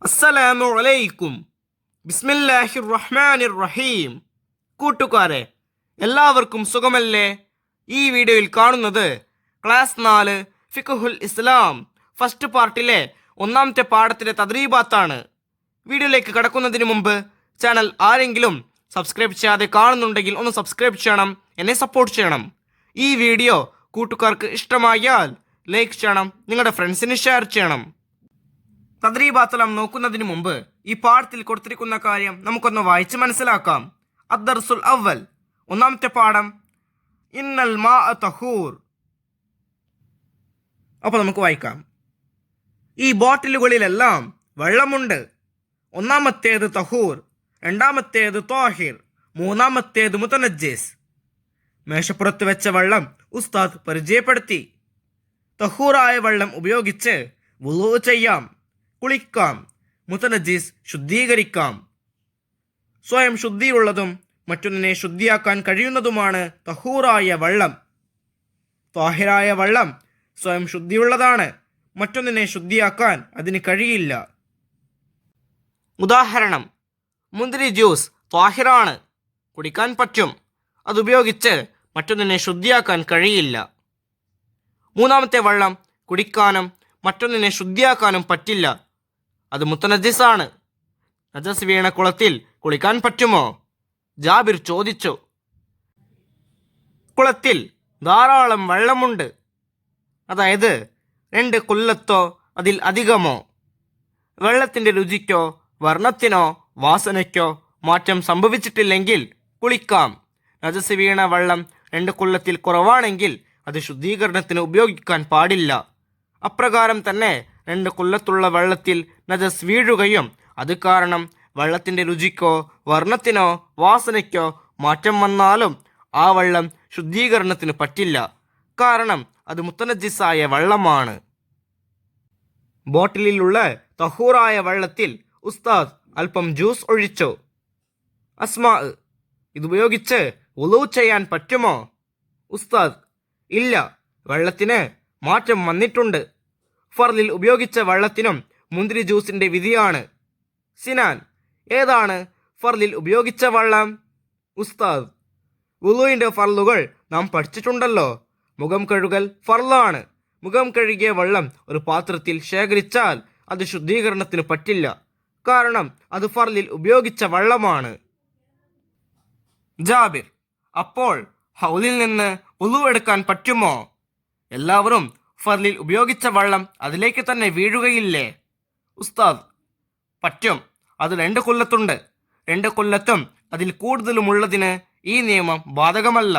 അസ്സലാമു അലൈക്കും. ബിസ്മില്ലാഹിർ റഹ്മാനിർ റഹീം. കൂട്ടുകാരെ, എല്ലാവർക്കും സുഖമല്ലേ? ഈ വീഡിയോയിൽ കാണുന്നത് ക്ലാസ് 4 ഫിഖ്ഹുൽ ഇസ്ലാം ഫസ്റ്റ് പാർട്ടിലെ ഒന്നാമത്തെ പാഠത്തിലെ തദ്രീബാത്താണ്. വീഡിയോയിലേക്ക് കടക്കുന്നതിന് മുമ്പ് ചാനൽ ആരെങ്കിലും സബ്സ്ക്രൈബ് ചെയ്യാതെ കാണുന്നുണ്ടെങ്കിൽ ഒന്ന് സബ്സ്ക്രൈബ് ചെയ്യണം, എന്നെ സപ്പോർട്ട് ചെയ്യണം. ഈ വീഡിയോ കൂട്ടുകാർക്ക് ഇഷ്ടമായാൽ ലൈക്ക് ചെയ്യണം, നിങ്ങളുടെ ഫ്രണ്ട്സിന് ഷെയർ ചെയ്യണം. തദ്രീബാത്തലം നോക്കുന്നതിന് മുമ്പ് ഈ പാഠത്തിൽ കൊടുത്തിരിക്കുന്ന കാര്യം നമുക്കൊന്ന് വായിച്ച് മനസ്സിലാക്കാം. അദ്ദർസുൽ അവൽ, ഒന്നാമത്തെ പാഠം, ഇന്നൽ മാ തഹൂർ. അപ്പോൾ നമുക്ക് വായിക്കാം. ഈ ബോട്ടിലുകളിലെല്ലാം വെള്ളമുണ്ട്. ഒന്നാമത്തേത് തഹൂർ, രണ്ടാമത്തേത് ത്വാഹിർ, മൂന്നാമത്തേത് മുതനജ്ജിസ്. മേശപ്പുറത്ത് വെച്ച വെള്ളം ഉസ്താദ് പരിചയപ്പെടുത്തി. തഹൂറായ വെള്ളം ഉപയോഗിച്ച് വുളൂ ചെയ്യാം, കുളിക്കാം, മുതനജ്ജിസ് ശുദ്ധീകരിക്കാം. സ്വയം ശുദ്ധിയുള്ളതും മറ്റൊന്നിനെ ശുദ്ധിയാക്കാൻ കഴിയുന്നതുമാണ് തഹൂറായ വെള്ളം. ത്വാഹിറായ വെള്ളം സ്വയം ശുദ്ധിയുള്ളതാണ്, മറ്റൊന്നിനെ ശുദ്ധിയാക്കാൻ അതിന് കഴിയില്ല. ഉദാഹരണം, മുന്തിരി ജ്യൂസ് ത്വാഹിറാണ്, കുടിക്കാൻ പറ്റും, അതുപയോഗിച്ച് മറ്റൊന്നിനെ ശുദ്ധിയാക്കാൻ കഴിയില്ല. മൂന്നാമത്തെ വെള്ളം കുടിക്കാനും മറ്റൊന്നിനെ ശുദ്ധിയാക്കാനും പറ്റില്ല, അത് മുത്തനജ്ജിസാണ്. നജസ് വീണ കുളത്തിൽ കുളിക്കാൻ പറ്റുമോ? ജാബിർ ചോദിച്ചു. കുളത്തിൽ ധാരാളം വെള്ളമുണ്ട്, അതായത് 2 കുല്ലത്തോ അതിൽ അധികമോ. വെള്ളത്തിൻ്റെ രുചിക്കോ വർണ്ണത്തിനോ വാസനയ്ക്കോ മാറ്റം സംഭവിച്ചിട്ടില്ലെങ്കിൽ കുളിക്കാം. നജസ് വീണ വെള്ളം 2 കുല്ലത്തിൽ കുറവാണെങ്കിൽ അത് ശുദ്ധീകരണത്തിന് ഉപയോഗിക്കാൻ പാടില്ല. അപ്രകാരം തന്നെ 2 കുല്ലത്തുള്ള വെള്ളത്തിൽ നജസ് വീഴുകയും അത് കാരണം വെള്ളത്തിൻ്റെ രുചിക്കോ വർണ്ണത്തിനോ വാസനയ്ക്കോ മാറ്റം വന്നാലും ആ വെള്ളം ശുദ്ധീകരണത്തിന് പറ്റില്ല, കാരണം അത് മുത്തനജ്ജിസായ വെള്ളമാണ്. ബോട്ടിലുള്ള തഹൂറായ വെള്ളത്തിൽ ഉസ്താദ് അല്പം ജ്യൂസ് ഒഴിച്ചു. അസ്മാ, ഇതുപയോഗിച്ച് വുളൂ ചെയ്യാൻ പറ്റുമോ? ഉസ്താദ്, ഇല്ല, വെള്ളത്തിന് മാറ്റം വന്നിട്ടുണ്ട്. ഫർലിൽ ഉപയോഗിച്ച വെള്ളത്തിനും മുന്തിരി ജ്യൂസിൻ്റെ വിധിയാണ്. സിനാൻ, ഏതാണ് ഫർലിൽ ഉപയോഗിച്ച വെള്ളം? ഉസ്താദ്, വുളൂയിൻ്റെ ഫർലുകൾ നാം പഠിച്ചിട്ടുണ്ടല്ലോ. മുഖം കഴുകൽ ഫർലാണ്. മുഖം കഴുകിയ വെള്ളം ഒരു പാത്രത്തിൽ ശേഖരിച്ചാൽ അത് ശുദ്ധീകരണത്തിന് പറ്റില്ല, കാരണം അത് ഫർലിൽ ഉപയോഗിച്ച വെള്ളമാണ്. ജാബിർ, അപ്പോൾ ഹൗലിൽ നിന്ന് വുളൂ എടുക്കാൻ പറ്റുമോ? എല്ലാവരും ഫർലിൽ ഉപയോഗിച്ച വെള്ളം അതിലേക്ക് തന്നെ വീഴുകയില്ലേ? ഉസ്താദ്, പറ്റും, അത് 2 കൊല്ലത്തുണ്ട്. 2 കൊല്ലത്തും അതിൽ കൂടുതലുമുള്ളതിന് ഈ നിയമം ബാധകമല്ല.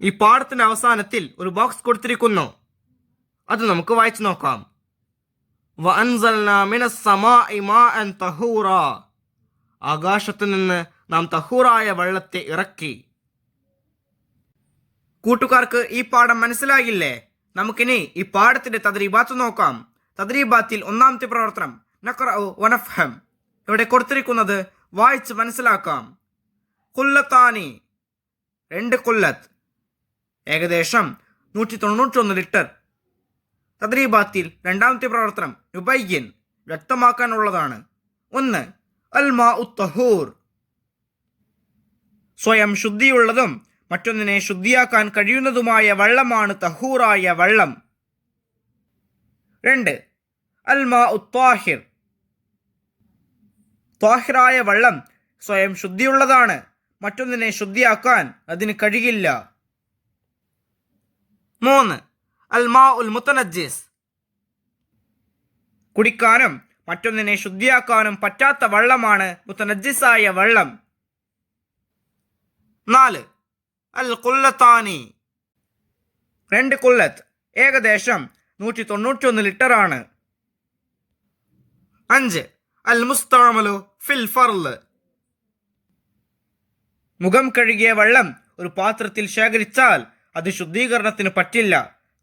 ഈ പാഠത്തിന്റെ അവസാനത്തിൽ ഒരു ബോക്സ് കൊടുത്തിരിക്കുന്നു, അത് നമുക്ക് വായിച്ചു നോക്കാം. വഅൻസൽനാ മിനസ് സമാഇ മാഅൻ തഹൂറാ. ആകാശത്തു നിന്ന് നാം തഹൂറായ വെള്ളത്തെ ഇറക്കി. കൂട്ടുകാർക്ക് ഈ പാഠം മനസ്സിലാകില്ലേ? നമുക്കിനി ഈ പാഠത്തിന്റെ തദ്രീബാത്ത് നോക്കാം. തദ്രീബാത്തിൽ ഒന്നാമത്തെ പ്രവർത്തനം നഖ്റഉ വനഫ്ഹം. ഇവിടെ കൊടുത്തിരിക്കുന്നത് വായിച്ച് മനസ്സിലാക്കാം. കുല്ലത്താനി, 2 കുല്ലത്ത്, ഏകദേശം 191 ലിറ്റർ. തദ്രീബാത്തിൽ രണ്ടാമത്തെ പ്രവർത്തനം യുബയ്യിൻ, വ്യക്തമാക്കാനുള്ളതാണ്. 1. അൽ മാഉ തഹൂർ, സ്വയം ശുദ്ധിയുള്ളതും മറ്റൊന്നിനെ ശുദ്ധിയാക്കാൻ കഴിയുന്നതുമായ വെള്ളമാണ് തഹൂറായ വെള്ളം. 2. അൽ മാഉ ത്വാഹിർ, ത്വാഹിറായ വെള്ളം സ്വയം ശുദ്ധിയുള്ളതാണ്, മറ്റൊന്നിനെ ശുദ്ധിയാക്കാൻ അതിന് കഴിയില്ല. 3. അൽ മാഉൽ മുതനജ്ജിസ്, കുടിക്കാനും മറ്റൊന്നിനെ ശുദ്ധിയാക്കാനും പറ്റാത്ത വെള്ളമാണ് മുതനജ്ജിസായ വെള്ളം. 4. അൽ കുല്ലത്താനി, 2 കുല്ലത്ത്, ഏകദേശം 191 ലിറ്ററാണ്. 5. അൽ മുസ്തഅമലു ഫിൽ ഫർല്, മുഖം കഴുകിയ വെള്ളം ഒരു പാത്രത്തിൽ ശേഖരിച്ചാൽ അത് ശുദ്ധീകരണത്തിന് പറ്റില്ല,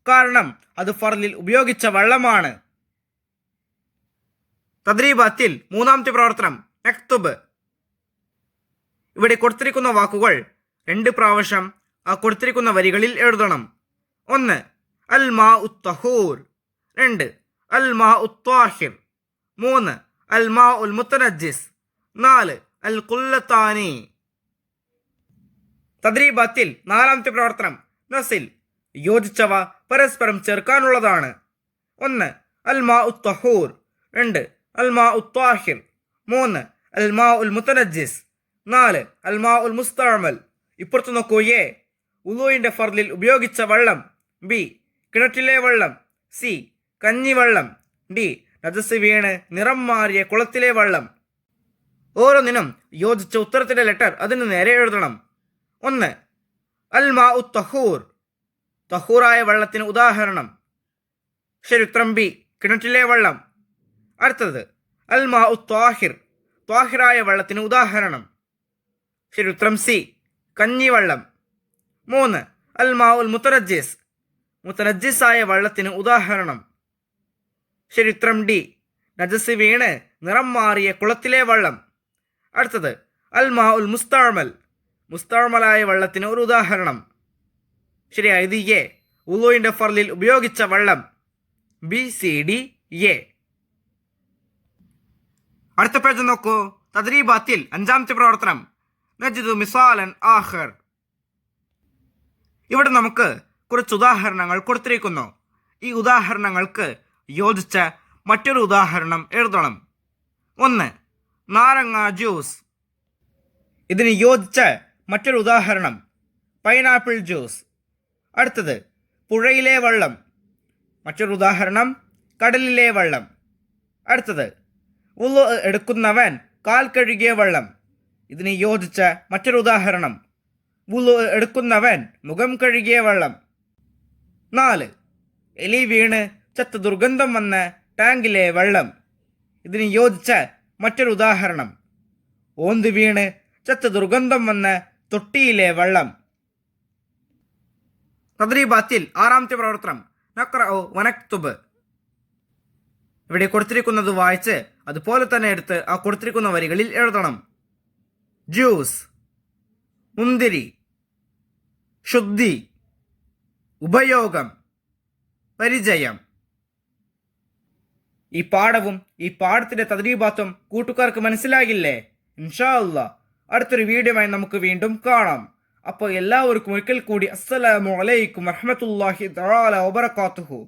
കാരണം അത് ഫർലിൽ ഉപയോഗിച്ച വെള്ളമാണ്. തദ്രീബാത്തിൽ മൂന്നാമത്തെ പ്രവർത്തനം നക്തുബ്. ഇവിടെ കൊടുത്തിരിക്കുന്ന വാക്കുകൾ 2 പ്രാവശ്യം ആ കൊടുത്തിരിക്കുന്ന വരികളിൽ എഴുതണം. 1. അൽ മാഉ തഹൂർ, 2. അൽ മാഉ ത്വാഹിർ. 3 അൽ മാ ഉൽ മുത്തനജ്ജിസ്, 4 അൽ ഖുല്ലത്താനി. തദ്രീബാത്തിൽ നാലാമത്തെ പ്രവർത്തനം നസിൽ, യോജിച്ചവ പരസ്പരം ചേർക്കാനുള്ളതാണ്. 1 അൽ മാ ഉൽ തഹൂർ, 2 അൽ മാ ഉൽ ത്വാഹിർ, 3 അൽ മാ ഉൽ മുത്തനജ്ജിസ്, 4 അൽ മാ ഉൽ മുസ്തഅമൽ. ഇപ്പുറത്ത് നോക്കൂ. എ ഉളൂഇന്റെ ഫർലിൽ ഉപയോഗിച്ച വെള്ളം, ബി കിണറ്റിലെ വെള്ളം, സി കഞ്ഞിവെള്ളം, ഡി നജസ് വീണ് നിറം മാറിയ കുളത്തിലെ വെള്ളം. ഓരോന്നിനും യോജിച്ച ഉത്തരത്തിന്റെ ലെറ്റർ അതിന് നേരെ എഴുതണം. 1 അൽ മാ ഉ തഹൂർ, തഹൂറായ വെള്ളത്തിന് ഉദാഹരണം. ശരി, ഉത്തരം ബി കിണറ്റിലെ വെള്ളം. അടുത്തത് അൽ മാ ഉ ത്വാഹിർ, ത്വാഹിറായ വെള്ളത്തിന് ഉദാഹരണം. ശരി, ഉത്തരം സി കഞ്ഞിവെള്ളം. 3 അൽ മാ ഉൽ മുത്തനജ്ജിസ്, മുത്തനജ്ജിസായ വെള്ളത്തിന് ഉദാഹരണം. ശരി, ഉത്തരം ഡി നജസ് വീണ് നിറം മാറിയ കുളത്തിലെ വെള്ളം. അടുത്തത് അൽ മാ ഉൽ മുസ്തഅമൽ, മുസ്തഅമലായ വെള്ളത്തിന് ഒരു ഉദാഹരണം. ശരിയായത് എ ഉളൂഇന്റെ ഫർലിൽ ഉപയോഗിച്ച വെള്ളം, ബി സി ഡി എ. അടുത്ത പേജ് നോക്കൂ. തദ്രീബാത്തിൽ അഞ്ചാമത്തെ പ്രവർത്തനം നജ്ദു മിസാലൻ ആഖർ. ഇവിടെ നമുക്ക് കുറച്ച് ഉദാഹരണങ്ങൾ കൊടുത്തിരിക്കുന്നു. ഈ ഉദാഹരണങ്ങൾക്ക് യോജിച്ച മറ്റൊരു ഉദാഹരണം എഴുതണം. 1 നാരങ്ങ ജ്യൂസ്. ഇതിന് യോജിച്ച മറ്റൊരു ഉദാഹരണം പൈനാപ്പിൾ ജ്യൂസ്. അടുത്തത് പുഴയിലെ വെള്ളം, മറ്റൊരു ഉദാഹരണം കടലിലെ വെള്ളം. അടുത്തത് വുളു എടുക്കുന്നവൻ കാൽ കഴുകിയ വെള്ളം. ഇതിന് യോജിച്ച മറ്റൊരു ഉദാഹരണം വുളു എടുക്കുന്നവൻ മുഖം കഴുകിയ വെള്ളം. 4 എലി വീണ് ചത്ത് ദുർഗന്ധം വന്ന ടാങ്കിലെ വെള്ളം. ഇതിന് യോജിച്ച മറ്റൊരു ഉദാഹരണം ഓന്ത് വീണ് ചത്ത് ദുർഗന്ധം വന്ന തൊട്ടിയിലെ വെള്ളം. തദ്രീബാത്തിൽ ആറാമത്തെ പ്രവർത്തനം നഖ്റഉ വനക്തുബ്. ഇവിടെ കൊടുത്തിരിക്കുന്നത് വായിച്ച് അതുപോലെ തന്നെ എടുത്ത് ആ കൊടുത്തിരിക്കുന്ന വരികളിൽ എഴുതണം. ജ്യൂസ്, മുന്തിരി, ശുദ്ധി, ഉപയോഗം, പരിചയം. ഈ പാഠവും ഈ പാഠത്തിന്റെ തദ്രീബാത്തും കൂട്ടുകാർക്ക് മനസ്സിലാകില്ലേ? ഇൻഷാ അല്ലാഹ് അടുത്തൊരു വീഡിയോയുമായി നമുക്ക് വീണ്ടും കാണാം. അപ്പോൾ എല്ലാവർക്കും ഒരിക്കൽ കൂടി അസ്സലാമു അലൈക്കും വറഹ്മത്തുള്ളാഹി തആല വബറകാതുഹു.